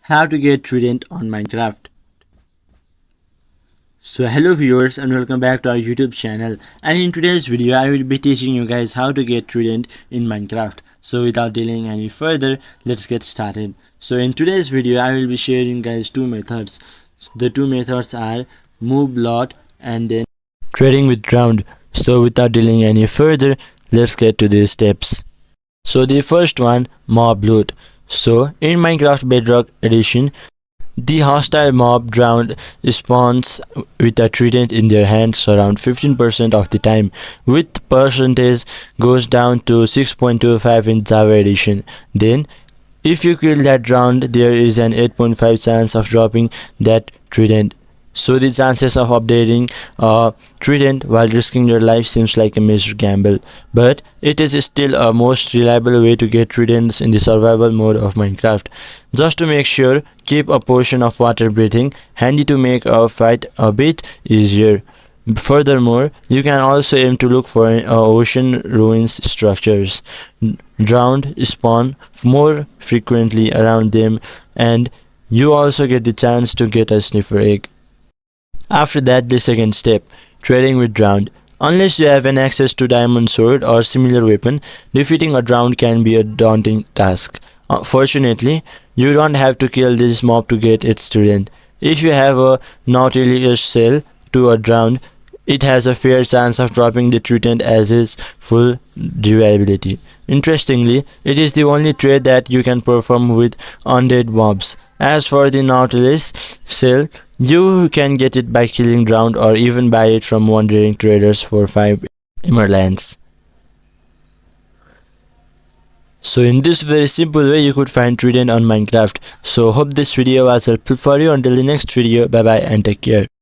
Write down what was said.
How to get Trident on Minecraft. So hello viewers and welcome back to our YouTube channel, and in today's video I will be teaching you guys how to get Trident in Minecraft. So without delaying any further, let's get started. So in today's video I will be sharing guys two methods. The two methods are move lot and then trading with ground. So without delaying any further, let's get to these steps. So the first one, mob loot. So in Minecraft Bedrock Edition, the hostile mob drowned spawns with a trident in their hands around 15% of the time, with percentage goes down to 6.25 in Java edition. Then, if you kill that drowned, there is an 8.5 chance of dropping that trident. So the chances of updating a trident while risking your life seems like a major gamble, but it is still a most reliable way to get tridents in the survival mode of Minecraft. Just to make sure, keep a portion of water breathing handy to make a fight a bit easier. Furthermore, you can also aim to look for ocean ruins structures. Drowned spawn more frequently around them, and you also get the chance to get a sniffer egg. After that, the second step, trading with drowned. Unless you have an access to diamond sword or similar weapon, defeating a drowned can be a daunting task. Fortunately, you don't have to kill this mob to get its trident. If you have a Nautilus shell to a drowned, it has a fair chance of dropping the trident as its full durability. Interestingly, it is the only trade that you can perform with undead mobs. As for the Nautilus shell, you can get it by killing drowned or even buy it from wandering traders for 5 emeralds. So in this very simple way you could find Trident on Minecraft. So hope this video was helpful for you. Until the next video, bye bye and take care.